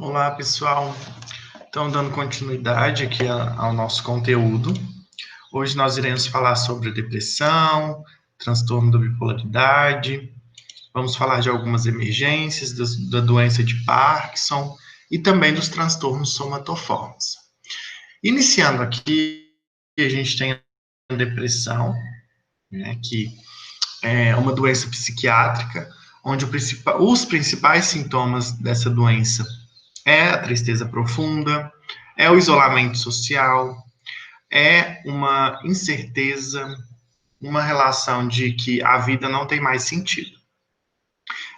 Olá, pessoal. Então, dando continuidade aqui ao nosso conteúdo, hoje nós iremos falar sobre depressão, transtorno da bipolaridade, vamos falar de algumas emergências da doença de Parkinson e também dos transtornos somatoformes. Iniciando aqui, a gente tem a depressão, né, que é uma doença psiquiátrica, onde os principais sintomas dessa doença é a tristeza profunda, é o isolamento social, é uma incerteza, uma relação de que a vida não tem mais sentido.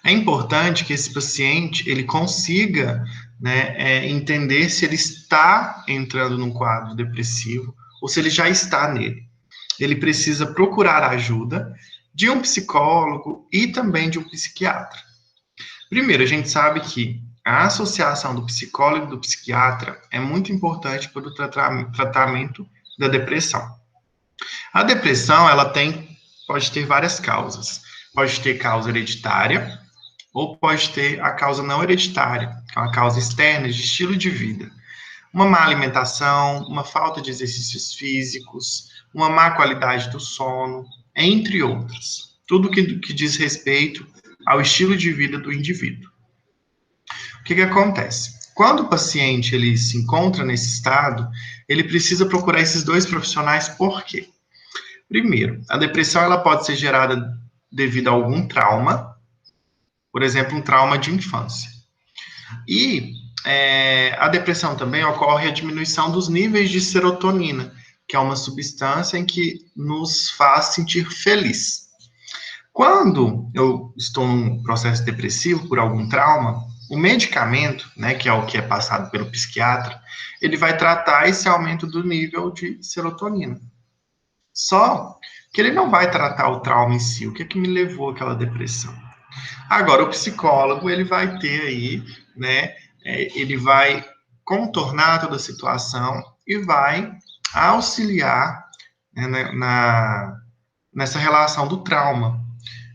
É importante que esse paciente ele consiga, né, entender se ele está entrando num quadro depressivo ou se ele já está nele. Ele precisa procurar ajuda de um psicólogo e também de um psiquiatra. Primeiro, a gente sabe que a associação do psicólogo e do psiquiatra é muito importante para o tratamento da depressão. A depressão, pode ter várias causas. Pode ter causa hereditária ou pode ter a causa não hereditária, que é uma causa externa de estilo de vida. Uma má alimentação, uma falta de exercícios físicos, uma má qualidade do sono, entre outras. Tudo que diz respeito ao estilo de vida do indivíduo. O que acontece? Quando o paciente ele se encontra nesse estado, ele precisa procurar esses dois profissionais, por quê? Primeiro, a depressão ela pode ser gerada devido a algum trauma, por exemplo, um trauma de infância. E a depressão também ocorre a diminuição dos níveis de serotonina, que é uma substância em que nos faz sentir feliz. Quando eu estou num processo depressivo por algum trauma, o medicamento, né, que é o que é passado pelo psiquiatra, ele vai tratar esse aumento do nível de serotonina. Só que ele não vai tratar o trauma em si, o que é que me levou àquela depressão. Agora, o psicólogo, ele vai ter aí, né, ele vai contornar toda a situação e vai auxiliar, né, nessa relação do trauma.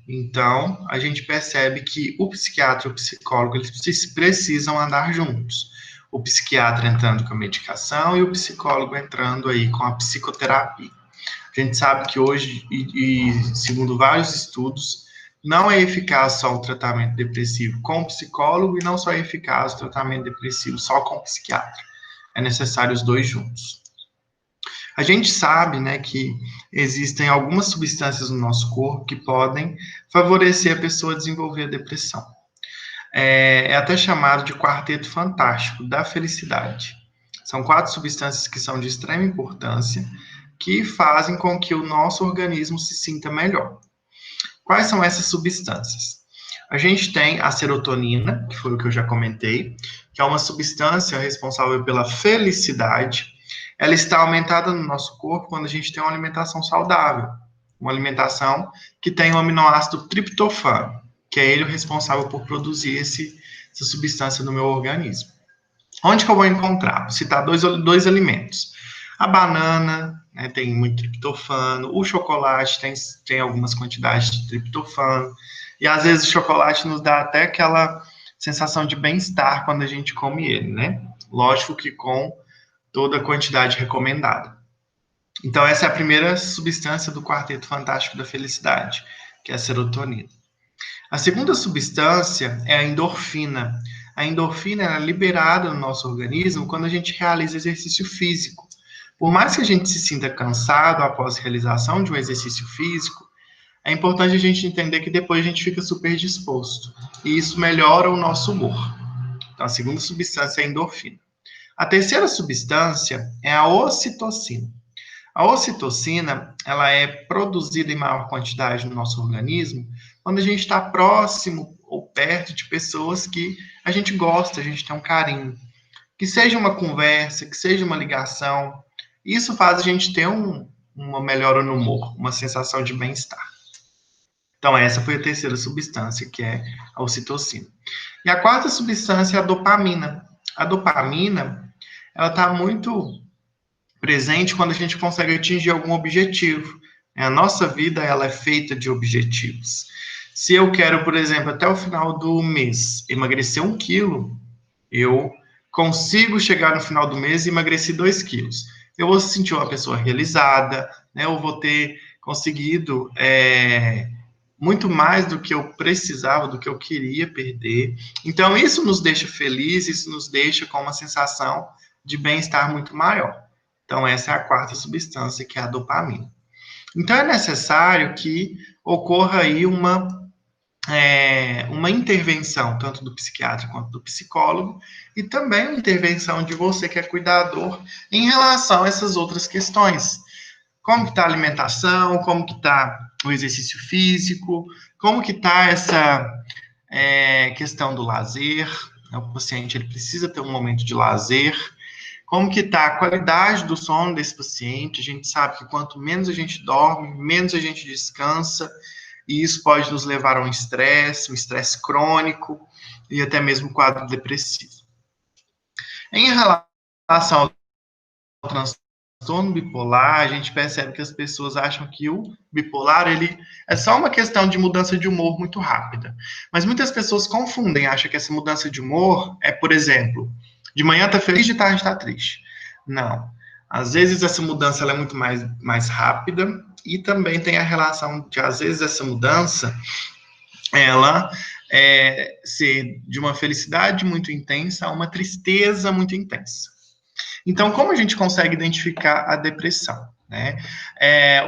Então, a gente percebe que o psiquiatra e o psicólogo, eles precisam andar juntos. O psiquiatra entrando com a medicação e o psicólogo entrando aí com a psicoterapia. A gente sabe que hoje, segundo vários estudos, não é eficaz só o tratamento depressivo com o psicólogo e não só é eficaz o tratamento depressivo só com o psiquiatra. É necessário os dois juntos. A gente sabe, né, que existem algumas substâncias no nosso corpo que podem favorecer a pessoa a desenvolver a depressão. É até chamado de quarteto fantástico da felicidade. São 4 substâncias que são de extrema importância, que fazem com que o nosso organismo se sinta melhor. Quais são essas substâncias? A gente tem a serotonina, que foi o que eu já comentei, que é uma substância responsável pela felicidade. Ela está aumentada no nosso corpo quando a gente tem uma alimentação saudável, uma alimentação que tem o aminoácido triptofano, que é ele o responsável por produzir essa substância no meu organismo. Onde que eu vou encontrar? Vou citar dois alimentos. A banana, né, tem muito triptofano, o chocolate tem algumas quantidades de triptofano, e às vezes o chocolate nos dá até aquela sensação de bem-estar quando a gente come ele, né? Lógico que com toda a quantidade recomendada. Então, essa é a primeira substância do quarteto fantástico da felicidade, que é a serotonina. A segunda substância é a endorfina. A endorfina é liberada no nosso organismo quando a gente realiza exercício físico. Por mais que a gente se sinta cansado após a realização de um exercício físico, é importante a gente entender que depois a gente fica super disposto. E isso melhora o nosso humor. Então, a segunda substância é a endorfina. A terceira substância é a ocitocina. A ocitocina, ela é produzida em maior quantidade no nosso organismo quando a gente está próximo ou perto de pessoas que a gente gosta, a gente tem um carinho. Que seja uma conversa, que seja uma ligação, isso faz a gente ter uma melhora no humor, uma sensação de bem-estar. Então, essa foi a terceira substância, que é a ocitocina. E a quarta substância é a dopamina. A dopamina, ela está muito presente quando a gente consegue atingir algum objetivo. A nossa vida, ela é feita de objetivos. Se eu quero, por exemplo, até o final do mês, emagrecer 1 quilo, eu consigo chegar no final do mês e emagrecer 2 quilos. Eu vou sentir uma pessoa realizada, né? Eu vou ter conseguido muito mais do que eu precisava, do que eu queria perder. Então, isso nos deixa felizes, isso nos deixa com uma sensação de bem-estar muito maior. Então, essa é a quarta substância, que é a dopamina. Então, é necessário que ocorra aí uma intervenção, tanto do psiquiatra quanto do psicólogo, e também uma intervenção de você, que é cuidador, em relação a essas outras questões. Como que está a alimentação, como que está o exercício físico, como que está essa questão do lazer, né? O paciente ele precisa ter um momento de lazer, como que está a qualidade do sono desse paciente. A gente sabe que quanto menos a gente dorme, menos a gente descansa, e isso pode nos levar a um estresse crônico, e até mesmo quadro depressivo. Em relação ao transtorno bipolar, a gente percebe que as pessoas acham que o bipolar ele é só uma questão de mudança de humor muito rápida. Mas muitas pessoas confundem, acham que essa mudança de humor é, por exemplo, de manhã tá feliz, de tarde tá triste. Não. Às vezes essa mudança ela é muito mais rápida, e também tem a relação de, às vezes, essa mudança ela ser de uma felicidade muito intensa a uma tristeza muito intensa. Então, como a gente consegue identificar a depressão? Né?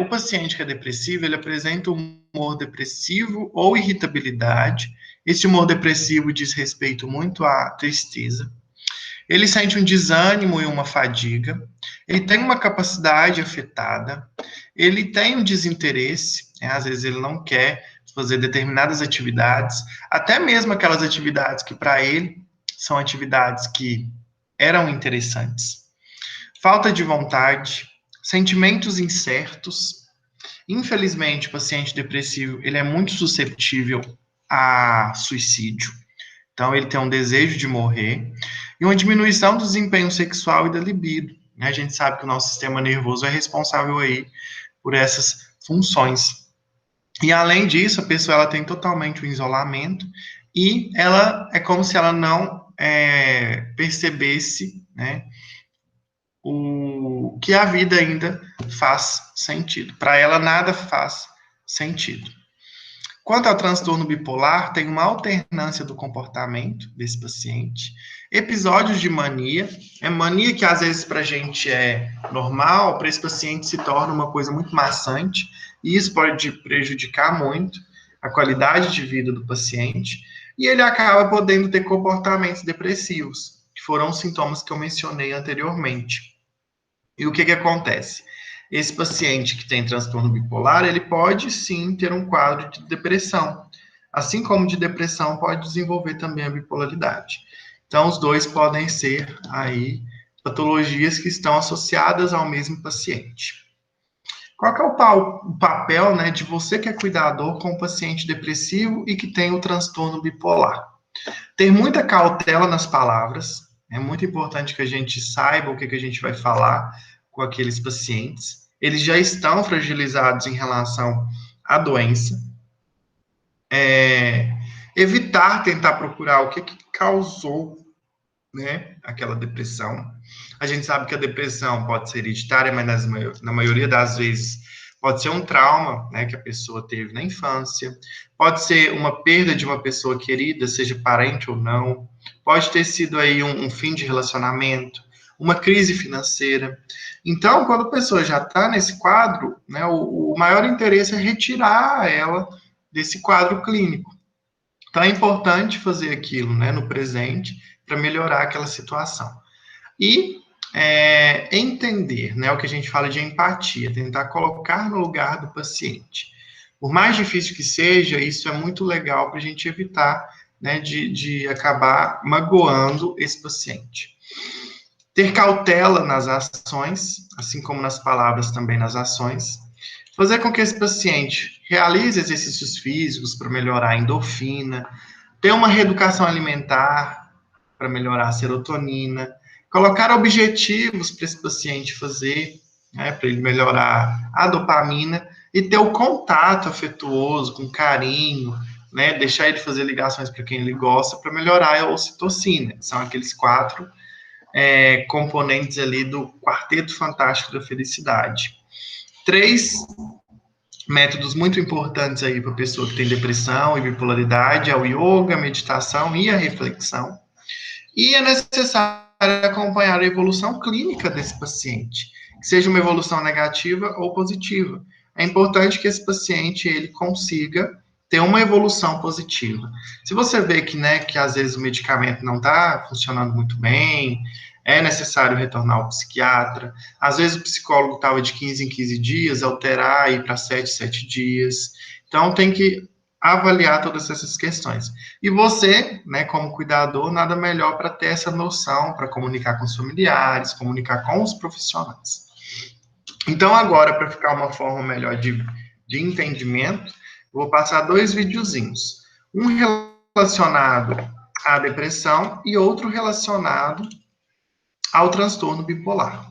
O paciente que é depressivo, ele apresenta um humor depressivo ou irritabilidade. Esse humor depressivo diz respeito muito à tristeza. Ele sente um desânimo e uma fadiga. Ele tem uma capacidade afetada. Ele tem um desinteresse. Às vezes ele não quer fazer determinadas atividades, até mesmo aquelas atividades que para ele são atividades que eram interessantes. Falta de vontade, sentimentos incertos. Infelizmente, o paciente depressivo ele é muito suscetível a suicídio. Então, ele tem um desejo de morrer e uma diminuição do desempenho sexual e da libido. A gente sabe que o nosso sistema nervoso é responsável aí por essas funções. E, além disso, a pessoa ela tem totalmente o isolamento e ela é como se ela não percebesse, né, que a vida ainda faz sentido. Para ela, nada faz sentido. Quanto ao transtorno bipolar, tem uma alternância do comportamento desse paciente, episódios de mania, mania que às vezes para a gente é normal, para esse paciente se torna uma coisa muito maçante, e isso pode prejudicar muito a qualidade de vida do paciente, e ele acaba podendo ter comportamentos depressivos, que foram os sintomas que eu mencionei anteriormente. E o que acontece? Esse paciente que tem transtorno bipolar, ele pode sim ter um quadro de depressão. Assim como de depressão pode desenvolver também a bipolaridade. Então, os dois podem ser aí patologias que estão associadas ao mesmo paciente. Qual que é o papel, né, de você que é cuidador com o paciente depressivo e que tem o transtorno bipolar? Ter muita cautela nas palavras. É muito importante que a gente saiba o que a gente vai falar com aqueles pacientes. Eles já estão fragilizados em relação à doença. Evitar tentar procurar o que causou, né, aquela depressão. A gente sabe que a depressão pode ser hereditária, mas na maioria das vezes pode ser um trauma, né, que a pessoa teve na infância, pode ser uma perda de uma pessoa querida, seja parente ou não, pode ter sido aí um fim de relacionamento, uma crise financeira. Então, quando a pessoa já está nesse quadro, né, o maior interesse é retirar ela desse quadro clínico. Então, é importante fazer aquilo, né, no presente, para melhorar aquela situação. E entender, né, o que a gente fala de empatia, tentar colocar no lugar do paciente. Por mais difícil que seja, isso é muito legal para a gente evitar, né, de acabar magoando esse paciente. Ter cautela nas ações, assim como nas palavras, também nas ações. Fazer com que esse paciente realize exercícios físicos para melhorar a endorfina, ter uma reeducação alimentar para melhorar a serotonina, colocar objetivos para esse paciente fazer, né, para ele melhorar a dopamina, e ter o contato afetuoso, com carinho, né, deixar ele fazer ligações para quem ele gosta para melhorar a ocitocina. São aqueles quatro componentes ali do quarteto fantástico da felicidade. Três métodos muito importantes aí para a pessoa que tem depressão e bipolaridade é o yoga, a meditação e a reflexão. E é necessário acompanhar a evolução clínica desse paciente, que seja uma evolução negativa ou positiva. É importante que esse paciente ele consiga ter uma evolução positiva. Se você vê que, né, que às vezes o medicamento não está funcionando muito bem, é necessário retornar ao psiquiatra. Às vezes o psicólogo estava de 15 em 15 dias, alterar e ir para 7 7 dias. Então tem que avaliar todas essas questões. E você, né, como cuidador, nada melhor para ter essa noção, para comunicar com os familiares, comunicar com os profissionais. Então, agora, para ficar uma forma melhor de entendimento, eu vou passar dois videozinhos. Um relacionado à depressão e outro relacionado ao transtorno bipolar.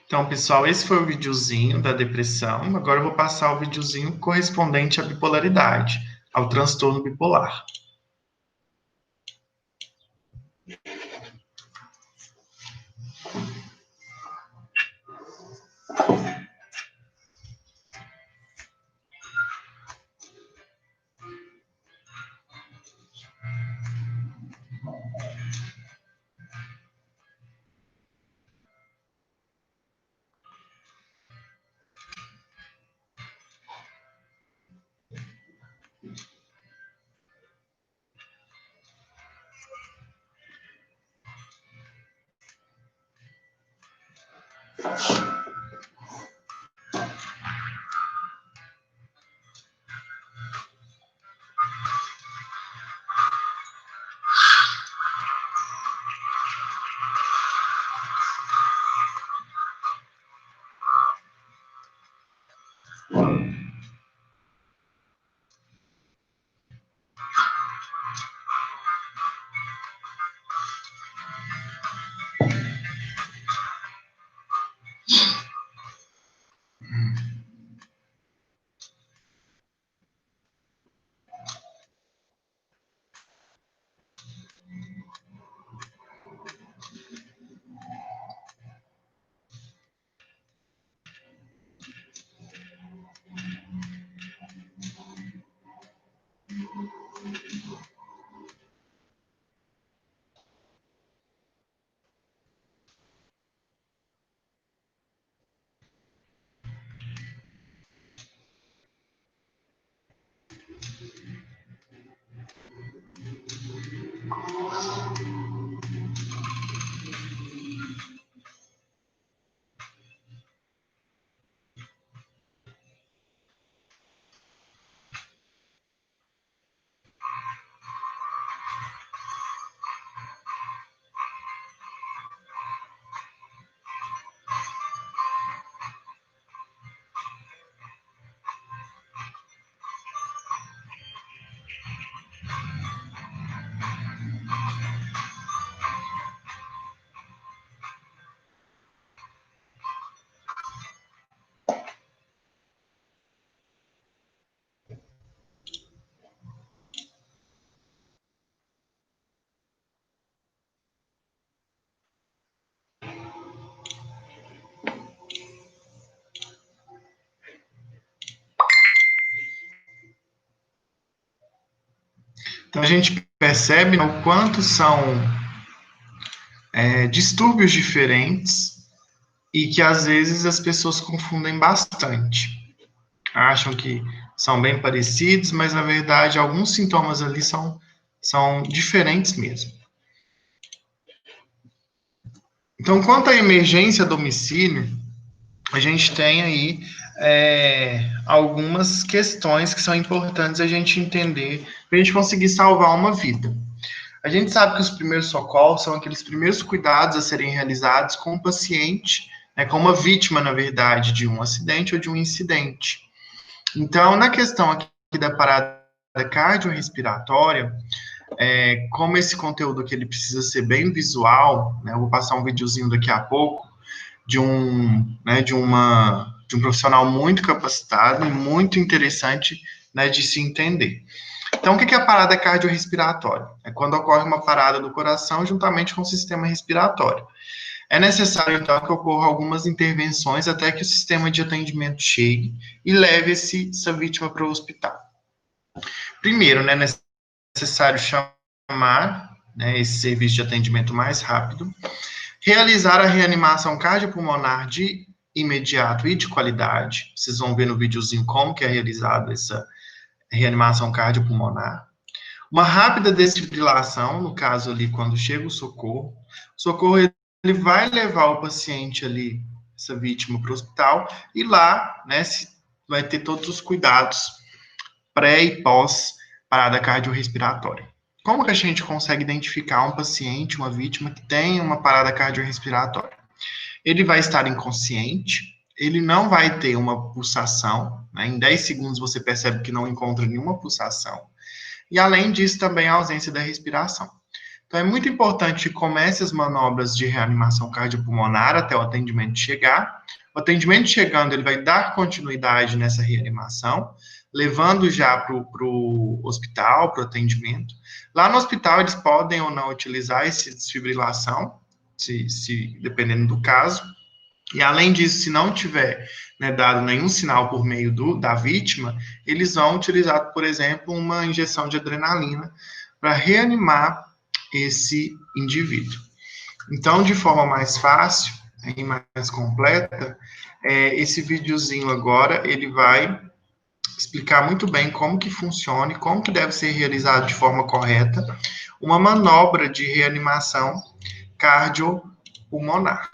Então, pessoal, esse foi o videozinho da depressão. Agora eu vou passar o videozinho correspondente à bipolaridade, ao transtorno bipolar. Então, a gente percebe, né, o quanto são distúrbios diferentes e que, às vezes, as pessoas confundem bastante. Acham que são bem parecidos, mas, na verdade, alguns sintomas ali são diferentes mesmo. Então, quanto à emergência a domicílio, a gente tem aí algumas questões que são importantes a gente entender para a gente conseguir salvar uma vida. A gente sabe que os primeiros socorros são aqueles primeiros cuidados a serem realizados com o paciente, né, com uma vítima, na verdade, de um acidente ou de um incidente. Então, na questão aqui da parada cardiorrespiratória, como esse conteúdo aqui ele precisa ser bem visual, né, eu vou passar um videozinho daqui a pouco, de um profissional muito capacitado e muito interessante, né, de se entender. Então, o que é a parada cardiorrespiratória? É quando ocorre uma parada do coração juntamente com o sistema respiratório. É necessário, então, que ocorram algumas intervenções até que o sistema de atendimento chegue e leve essa vítima para o hospital. Primeiro, né, é necessário chamar, né, esse serviço de atendimento mais rápido, realizar a reanimação cardiopulmonar de imediato e de qualidade. Vocês vão ver no videozinho como que é realizada essa reanimação cardiopulmonar. Uma rápida desfibrilação, no caso ali, quando chega o socorro. O socorro, ele vai levar o paciente ali, essa vítima, para o hospital, e lá, né, vai ter todos os cuidados pré e pós parada cardiorrespiratória. Como que a gente consegue identificar um paciente, uma vítima que tem uma parada cardiorrespiratória? Ele vai estar inconsciente, ele não vai ter uma pulsação, né? Em 10 segundos você percebe que não encontra nenhuma pulsação. E além disso, também a ausência da respiração. Então, é muito importante que comece as manobras de reanimação cardiopulmonar até o atendimento chegar. O atendimento chegando, ele vai dar continuidade nessa reanimação, levando já para o hospital, para o atendimento. Lá no hospital, eles podem ou não utilizar esse desfibrilação, dependendo do caso. E além disso, se não tiver, né, dado nenhum sinal por meio da vítima, eles vão utilizar, por exemplo, uma injeção de adrenalina para reanimar esse indivíduo. Então, de forma mais fácil e mais completa, esse videozinho agora, ele vai explicar muito bem como que funciona e como que deve ser realizado de forma correta uma manobra de reanimação cardiopulmonar.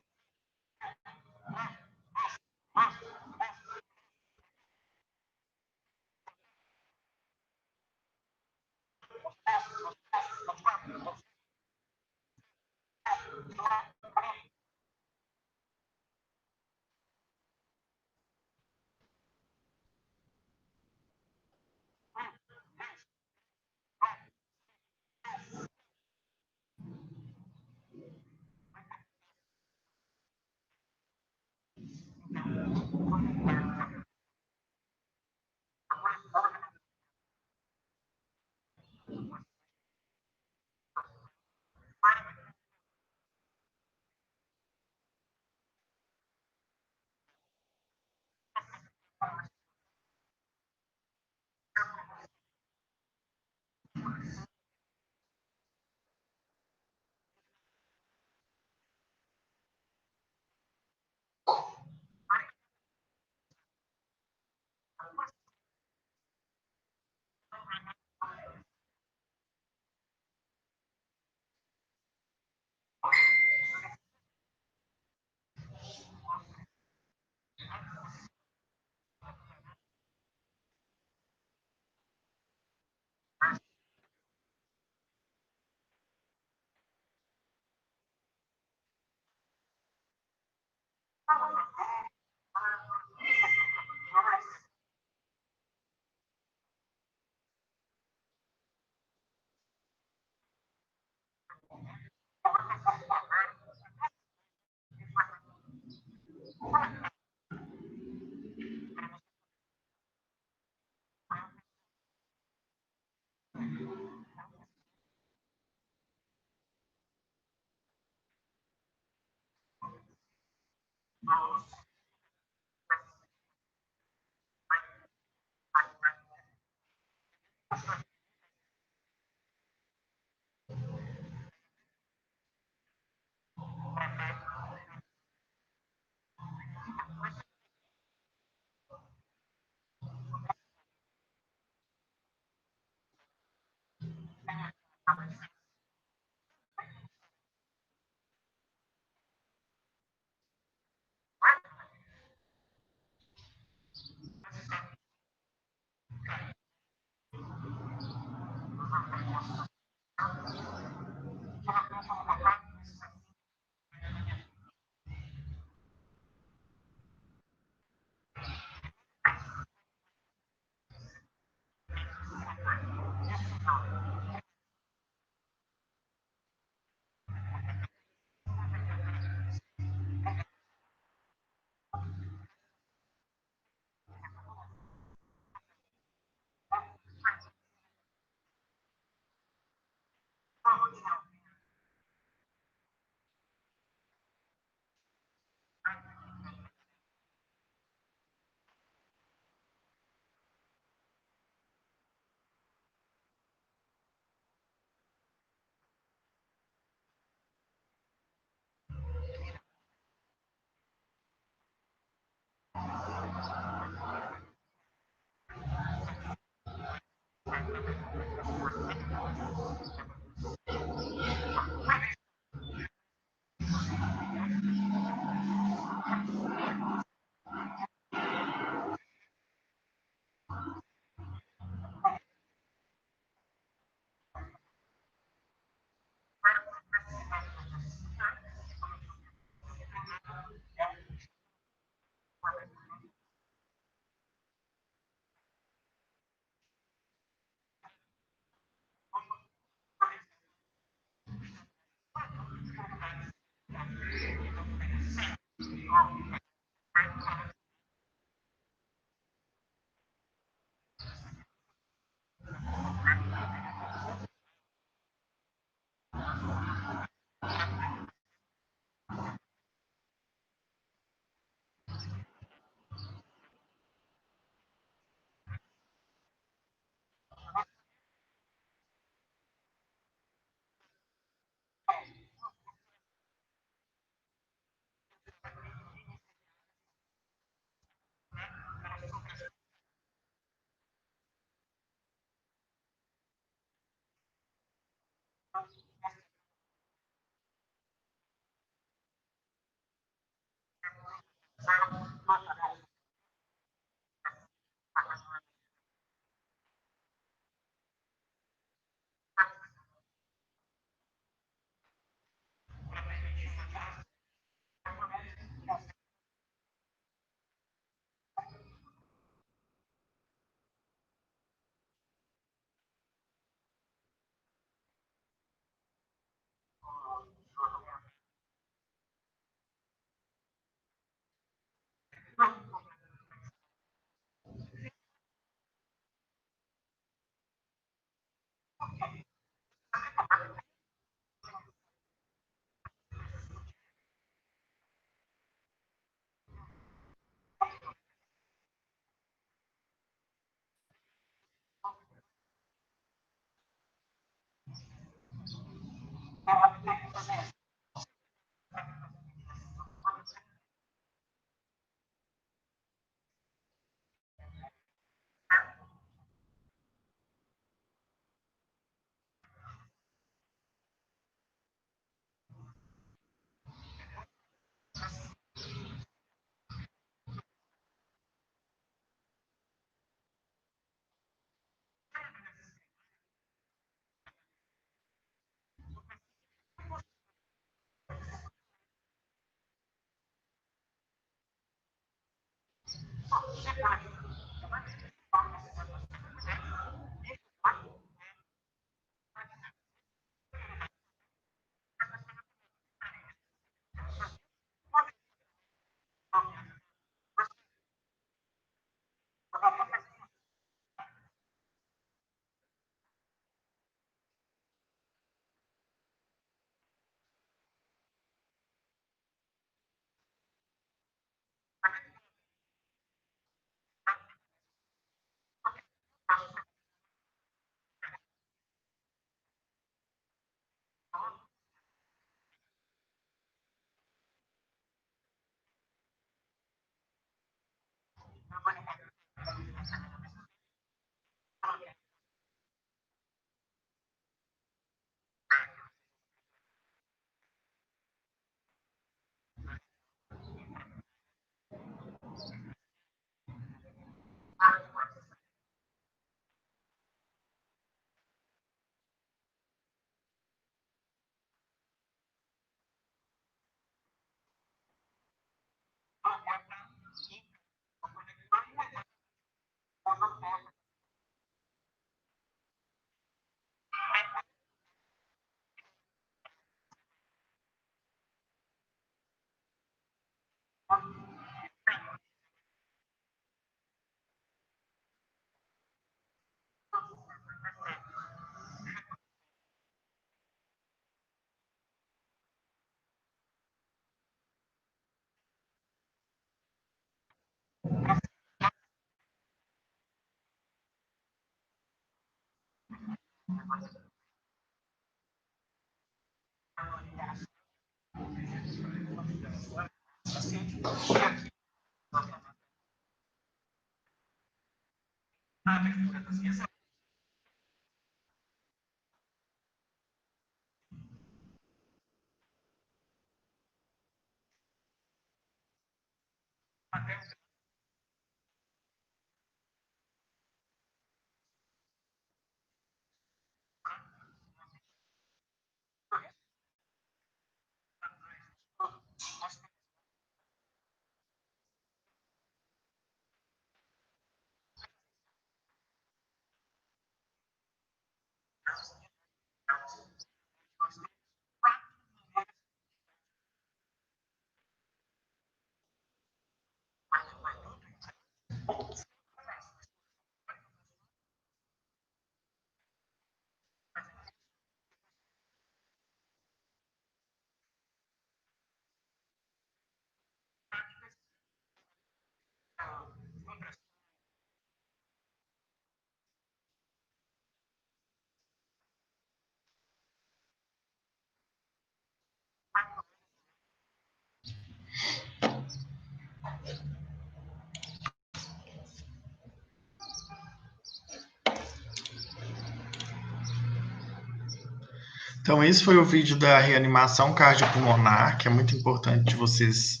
Então, esse foi o vídeo da reanimação cardiopulmonar, que é muito importante vocês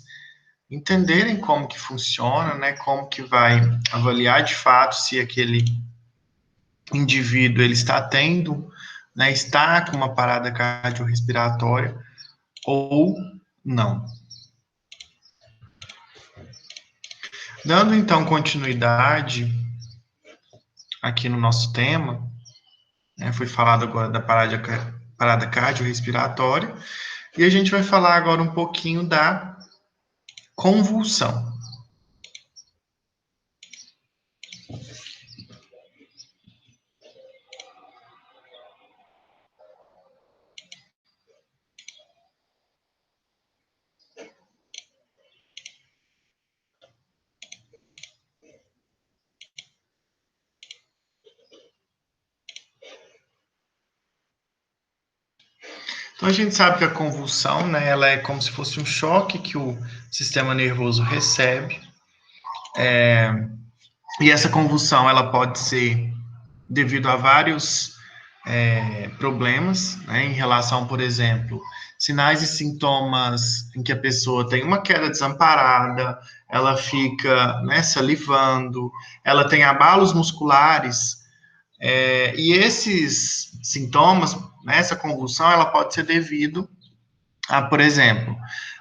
entenderem como que funciona, né? Como que vai avaliar de fato se aquele indivíduo ele está tendo, né? Está com uma parada cardiorrespiratória ou não. Dando então continuidade aqui no nosso tema, né? Foi falado agora da parada cardiorrespiratória e a gente vai falar agora um pouquinho da convulsão. Então, a gente sabe que a convulsão, né, ela é como se fosse um choque que o sistema nervoso recebe. E essa convulsão, ela pode ser devido a vários problemas, né, em relação, por exemplo, sinais e sintomas em que a pessoa tem uma queda desamparada, ela fica, né, salivando, ela tem abalos musculares, e esses sintomas, né, essa convulsão, ela pode ser devido a, por exemplo,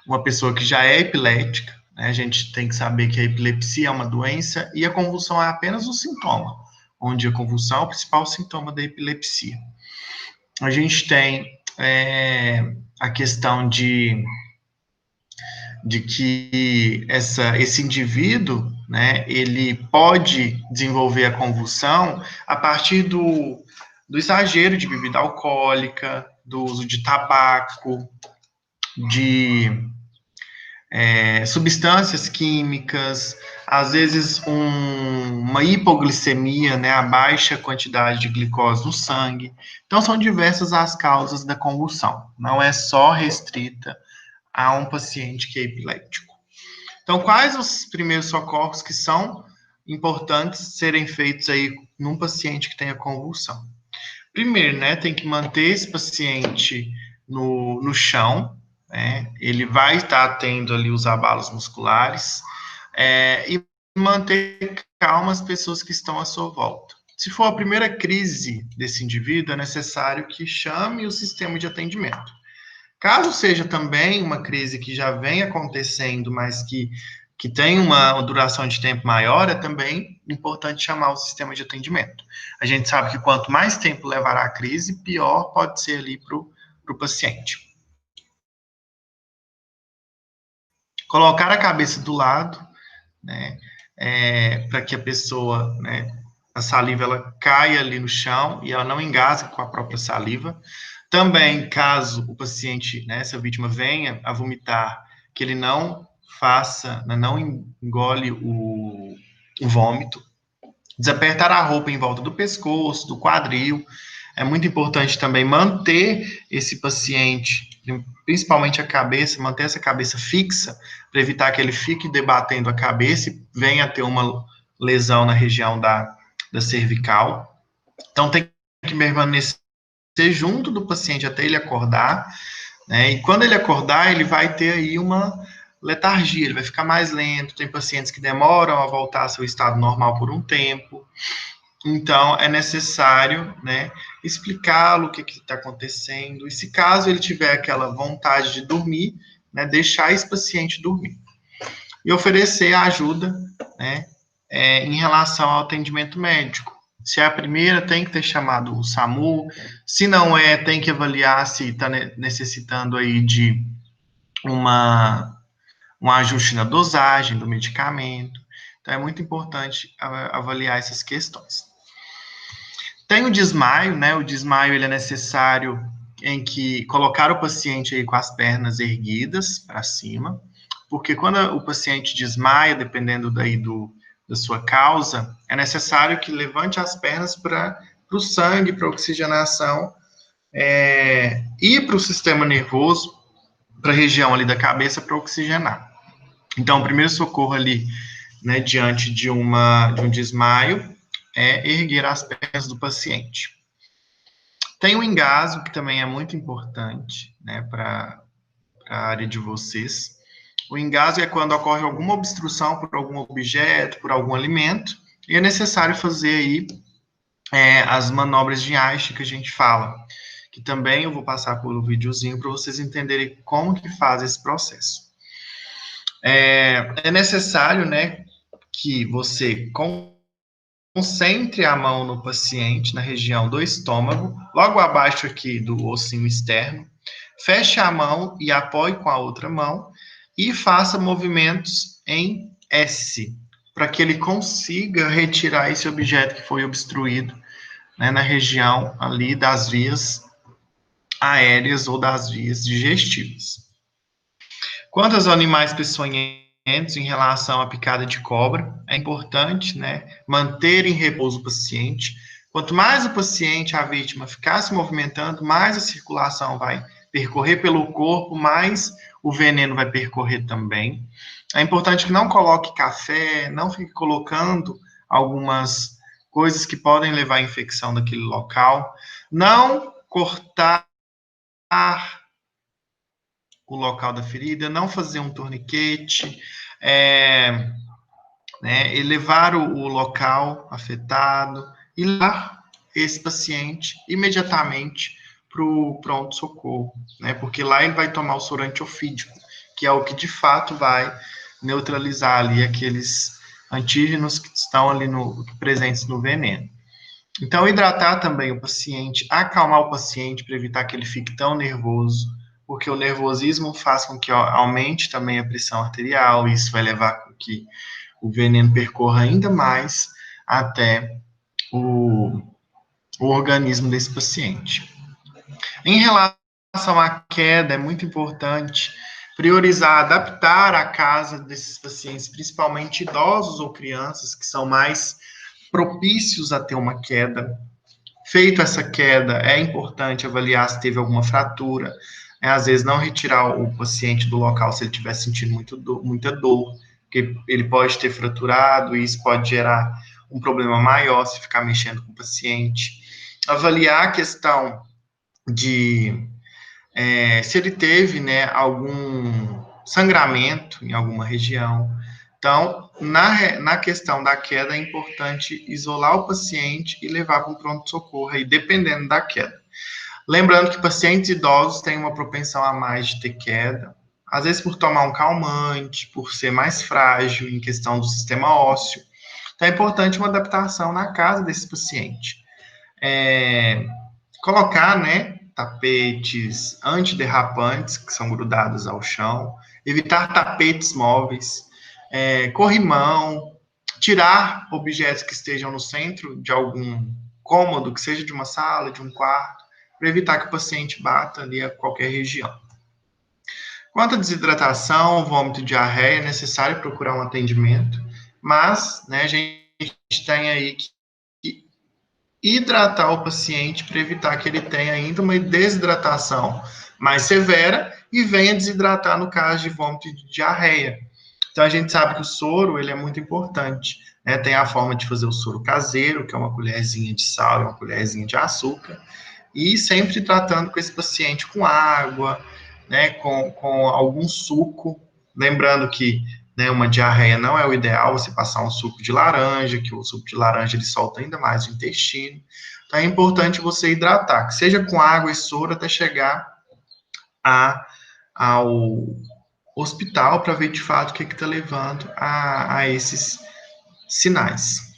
uma pessoa que já é epilética, né, a gente tem que saber que a epilepsia é uma doença e a convulsão é apenas um sintoma, onde a convulsão é o principal sintoma da epilepsia. A gente tem a questão de que esse indivíduo, né, ele pode desenvolver a convulsão a partir do exagero de bebida alcoólica, do uso de tabaco, de substâncias químicas, às vezes uma hipoglicemia, né, a baixa quantidade de glicose no sangue. Então, são diversas as causas da convulsão, não é só restrita a um paciente que é epiléptico. Então, quais os primeiros socorros que são importantes serem feitos aí num paciente que tenha convulsão? Primeiro, né, tem que manter esse paciente no chão, né, ele vai estar tendo ali os abalos musculares, e manter calma as pessoas que estão à sua volta. Se for a primeira crise desse indivíduo, é necessário que chame o sistema de atendimento. Caso seja também uma crise que já vem acontecendo, mas que tem uma duração de tempo maior, é também importante chamar o sistema de atendimento. A gente sabe que quanto mais tempo levará a crise, pior pode ser ali para o paciente. Colocar a cabeça do lado, né, para que a pessoa, né, a saliva ela caia ali no chão e ela não engasgue com a própria saliva. Também, caso o paciente, né, essa vítima venha a vomitar, que ele não faça, não engole o vômito. Desapertar a roupa em volta do pescoço, do quadril. É muito importante também manter esse paciente, principalmente a cabeça, manter essa cabeça fixa, para evitar que ele fique debatendo a cabeça e venha a ter uma lesão na região da cervical. Então, tem que permanecer junto do paciente até ele acordar, né? E quando ele acordar, ele vai ter aí uma letargia, ele vai ficar mais lento. Tem pacientes que demoram a voltar ao seu estado normal por um tempo. Então, é necessário, né, explicá-lo o que está acontecendo. E se caso ele tiver aquela vontade de dormir, né, deixar esse paciente dormir. E oferecer ajuda, né, em relação ao atendimento médico. Se é a primeira, tem que ter chamado o SAMU. Se não é, tem que avaliar se está necessitando aí de um ajuste na dosagem do medicamento. Então, é muito importante avaliar essas questões. Tem o desmaio, né? O desmaio ele é necessário em que colocar o paciente aí com as pernas erguidas para cima, porque quando o paciente desmaia, dependendo daí da sua causa, é necessário que levante as pernas para o sangue, para a oxigenação, e para o sistema nervoso, para a região ali da cabeça, para oxigenar. Então, o primeiro socorro ali, né, diante de um desmaio, é erguer as pernas do paciente. Tem o engasgo, que também é muito importante, né, para a área de vocês. O engasgo é quando ocorre alguma obstrução por algum objeto, por algum alimento, e é necessário fazer aí as manobras de Einstein que a gente fala, que também eu vou passar pelo videozinho para vocês entenderem como que faz esse processo. É necessário, né, que você concentre a mão no paciente, na região do estômago, logo abaixo aqui do ossinho externo, feche a mão e apoie com a outra mão e faça movimentos em S, para que ele consiga retirar esse objeto que foi obstruído, né, na região ali das vias aéreas ou das vias digestivas. Quanto aos animais peçonhentos em relação à picada de cobra, é importante, né, manter em repouso o paciente. Quanto mais o paciente, a vítima, ficar se movimentando, mais a circulação vai percorrer pelo corpo, mais o veneno vai percorrer também. É importante que não coloque café, não fique colocando algumas coisas que podem levar à infecção daquele local. Não cortar o local da ferida, não fazer um torniquete, elevar o local afetado e levar esse paciente imediatamente para o pronto-socorro, né? Porque lá ele vai tomar o soro antiofídico, que é o que de fato vai neutralizar ali aqueles antígenos que estão ali presentes no veneno. Então, hidratar também o paciente, acalmar o paciente para evitar que ele fique tão nervoso, porque o nervosismo faz com que aumente também a pressão arterial, e isso vai levar com que o veneno percorra ainda mais até o organismo desse paciente. Em relação à queda, é muito importante priorizar, adaptar a casa desses pacientes, principalmente idosos ou crianças, que são mais propícios a ter uma queda. Feito essa queda, é importante avaliar se teve alguma fratura, né? Às vezes não retirar o paciente do local se ele estiver sentindo muita dor, porque ele pode ter fraturado e isso pode gerar um problema maior se ficar mexendo com o paciente. Avaliar a questão de se ele teve, né, algum sangramento em alguma região. Então, na questão da queda, é importante isolar o paciente e levar para um pronto-socorro, aí, dependendo da queda. Lembrando que pacientes idosos têm uma propensão a mais de ter queda, às vezes por tomar um calmante, por ser mais frágil em questão do sistema ósseo. Então, é importante uma adaptação na casa desse paciente. Colocar, né, tapetes antiderrapantes, que são grudados ao chão, evitar tapetes móveis, corrimão, tirar objetos que estejam no centro de algum cômodo, que seja de uma sala, de um quarto, para evitar que o paciente bata ali a qualquer região. Quanto à desidratação, vômito e diarreia, é necessário procurar um atendimento, mas, né, a gente tem aí que hidratar o paciente para evitar que ele tenha ainda uma desidratação mais severa e venha desidratar no caso de vômito e de diarreia. Então, a gente sabe que o soro, ele é muito importante, né? Tem a forma de fazer o soro caseiro, que é uma colherzinha de sal e uma colherzinha de açúcar, e sempre tratando com esse paciente com água, né, com algum suco, lembrando que, né, uma diarreia não é o ideal, você passar um suco de laranja, que o suco de laranja ele solta ainda mais o intestino. Então é importante você hidratar, que seja com água e soro até chegar ao hospital para ver de fato o que está levando a esses sinais.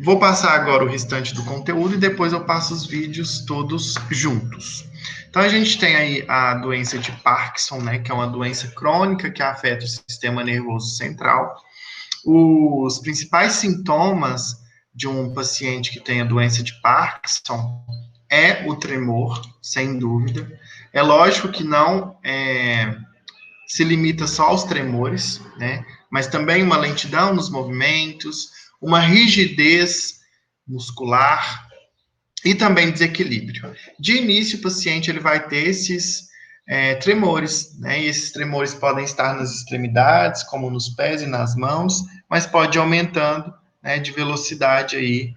Vou passar agora o restante do conteúdo e depois eu passo os vídeos todos juntos. Então, a gente tem aí a doença de Parkinson, né, que é uma doença crônica que afeta o sistema nervoso central. Os principais sintomas de um paciente que tem a doença de Parkinson é o tremor, sem dúvida. É lógico que não se limita só aos tremores, né, mas também uma lentidão nos movimentos, uma rigidez muscular e também desequilíbrio. De início, o paciente ele vai ter esses tremores, né? E esses tremores podem estar nas extremidades, como nos pés e nas mãos, mas pode ir aumentando, né, de velocidade aí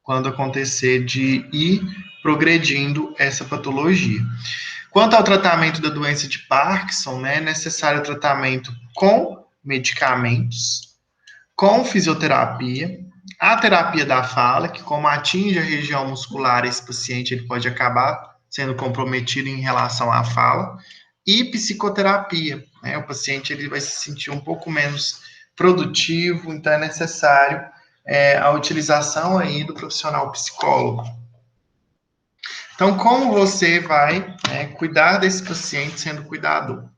quando acontecer de ir progredindo essa patologia. Quanto ao tratamento da doença de Parkinson, né, é necessário tratamento com medicamentos, com fisioterapia, a terapia da fala, que como atinge a região muscular, esse paciente ele pode acabar sendo comprometido em relação à fala, e psicoterapia, né? O paciente ele vai se sentir um pouco menos produtivo, então é necessário a utilização aí do profissional psicólogo. Então, como você vai cuidar desse paciente sendo cuidador?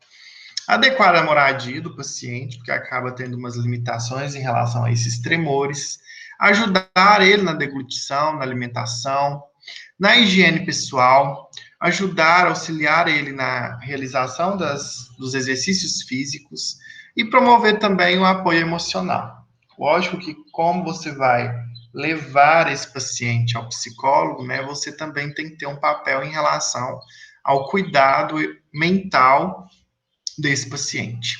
Adequar a moradia do paciente, porque acaba tendo umas limitações em relação a esses tremores, ajudar ele na deglutição, na alimentação, na higiene pessoal, ajudar, auxiliar ele na realização dos exercícios físicos e promover também o apoio emocional. Lógico que como você vai levar esse paciente ao psicólogo, né, você também tem que ter um papel em relação ao cuidado mental desse paciente.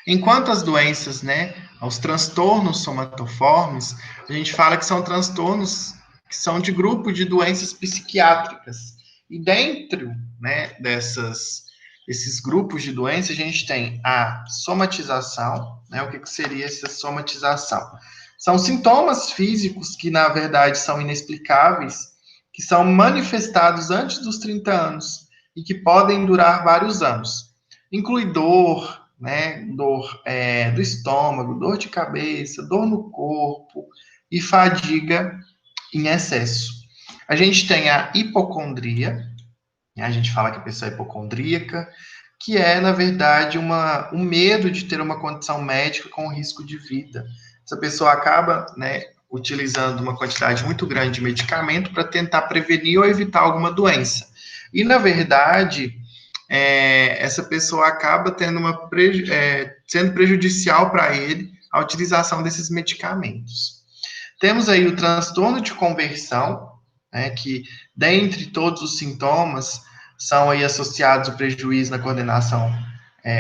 Enquanto as doenças, né, os transtornos somatoformes, a gente fala que são transtornos que são de grupo de doenças psiquiátricas. E dentro, né, desses grupos de doenças, a gente tem a somatização, né? O que seria essa somatização? São sintomas físicos que, na verdade, são inexplicáveis, que são manifestados antes dos 30 anos e que podem durar vários anos. Inclui dor, né? Dor do estômago, dor de cabeça, dor no corpo e fadiga em excesso. A gente tem a hipocondria, né? A gente fala que a pessoa é hipocondríaca, que é, na verdade, um medo de ter uma condição médica com risco de vida. Essa pessoa acaba, né, utilizando uma quantidade muito grande de medicamento para tentar prevenir ou evitar alguma doença. E, na verdade, essa pessoa acaba tendo sendo prejudicial para ele a utilização desses medicamentos. Temos aí o transtorno de conversão, né, que dentre todos os sintomas são aí associados o prejuízo na coordenação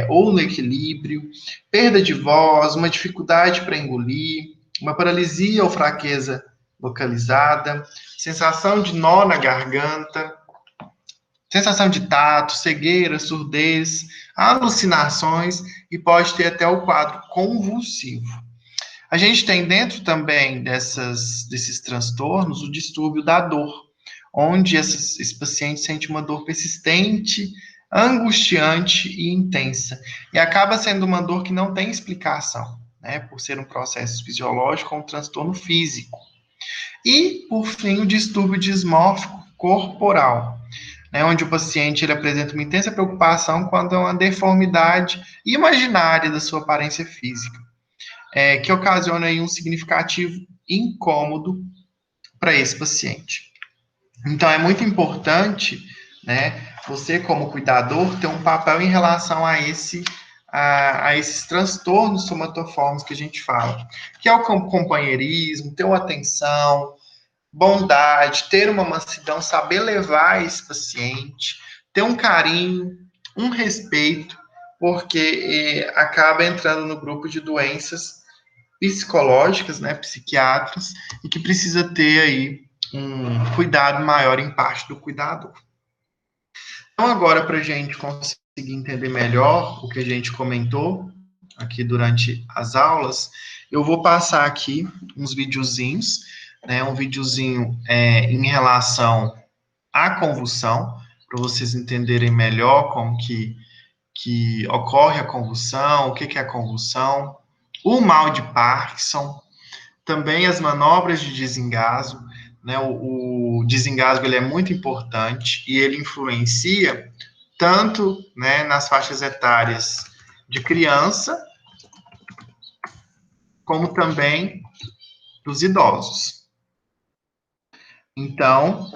ou no equilíbrio, perda de voz, uma dificuldade para engolir, uma paralisia ou fraqueza localizada, sensação de nó na garganta, sensação de tato, cegueira, surdez, alucinações e pode ter até o quadro convulsivo. A gente tem dentro também desses transtornos o distúrbio da dor, onde esse paciente sente uma dor persistente, angustiante e intensa. E acaba sendo uma dor que não tem explicação, né, por ser um processo fisiológico ou um transtorno físico. E, por fim, o distúrbio dismórfico corporal, né, onde o paciente ele apresenta uma intensa preocupação quando é uma deformidade imaginária da sua aparência física, que ocasiona aí um significativo incômodo para esse paciente. Então, é muito importante, né, você como cuidador ter um papel em relação a esses transtornos somatoformes que a gente fala, que é o companheirismo, ter uma atenção, bondade, ter uma mansidão, saber levar esse paciente, ter um carinho, um respeito, porque acaba entrando no grupo de doenças psicológicas, né, psiquiátricas, e que precisa ter aí um cuidado maior em parte do cuidador. Então, agora, para a gente conseguir entender melhor o que a gente comentou aqui durante as aulas, eu vou passar aqui uns videozinhos, né, um videozinho em relação à convulsão, para vocês entenderem melhor como que ocorre a convulsão, o que é a convulsão, o mal de Parkinson, também as manobras de desengasgo, né? O desengasgo ele é muito importante e ele influencia tanto, né, nas faixas etárias de criança, como também dos idosos. Então,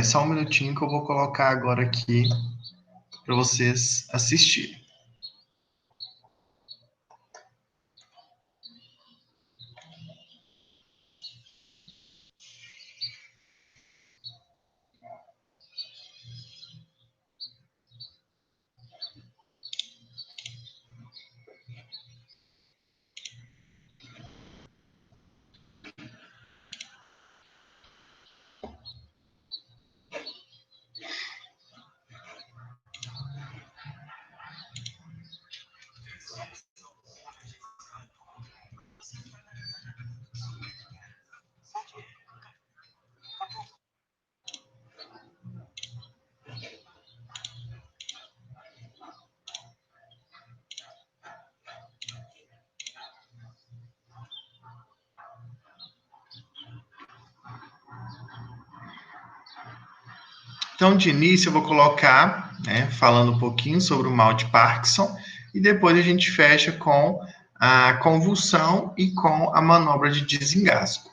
só um minutinho que eu vou colocar agora aqui para vocês assistirem. Então, de início, eu vou colocar, né, falando um pouquinho sobre o mal de Parkinson, e depois a gente fecha com a convulsão e com a manobra de desengasgo.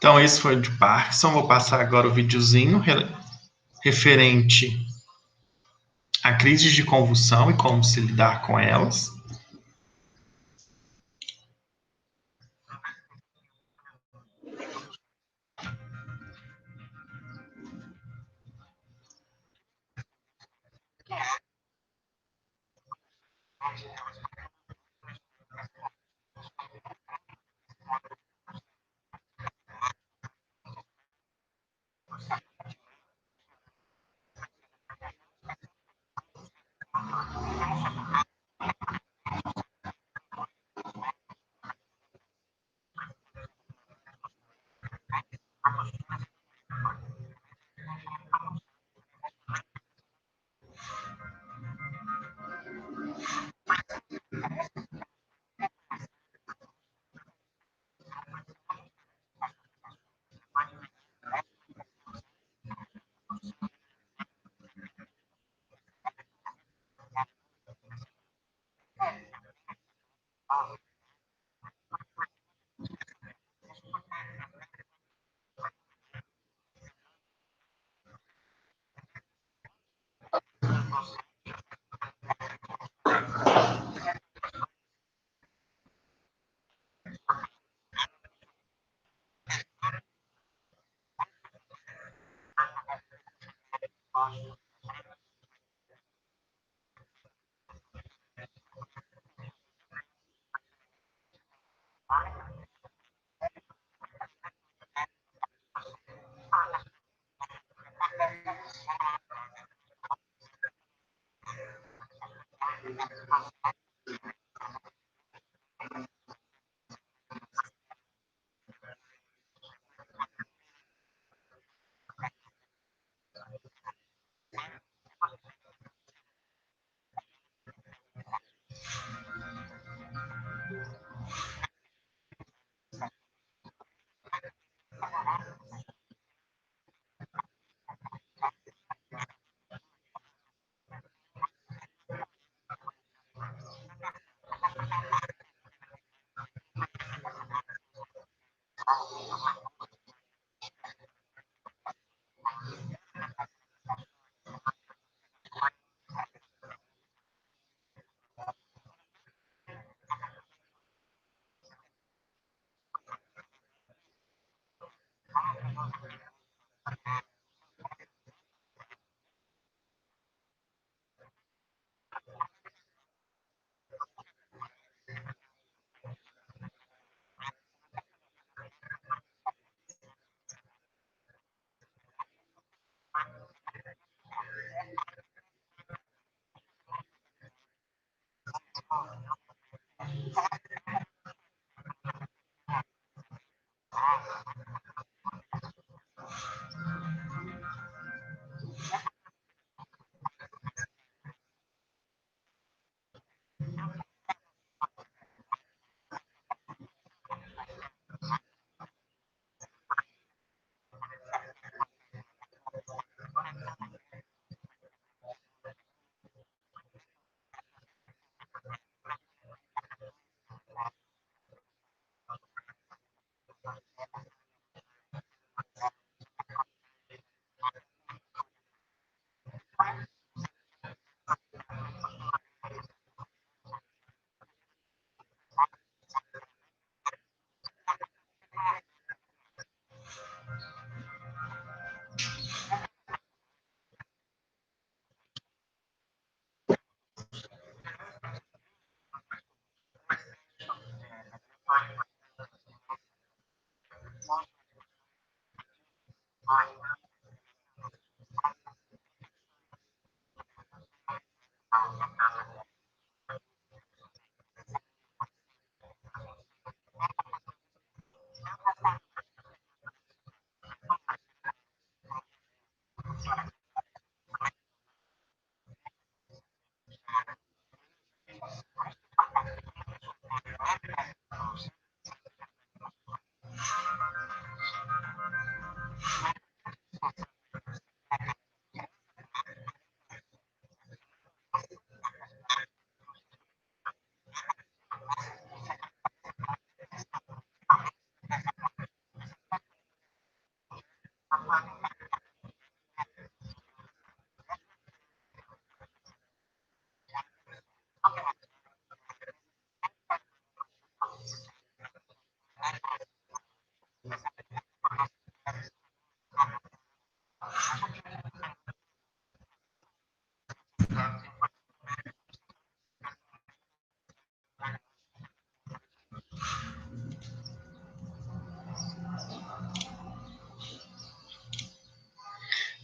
Então, esse foi o de Parkinson. Vou passar agora o videozinho referente a crises de convulsão e como se lidar com elas.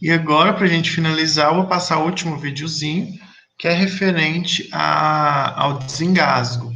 E agora, para a gente finalizar, eu vou passar o último videozinho, que é referente ao desengasgo.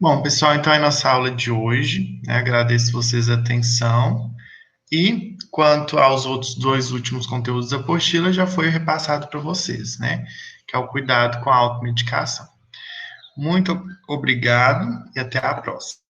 Bom, pessoal, então é a nossa aula de hoje, né? Agradeço vocês a atenção. E quanto aos outros dois últimos conteúdos da apostila, já foi repassado para vocês, né? Que é o cuidado com a automedicação. Muito obrigado e até a próxima.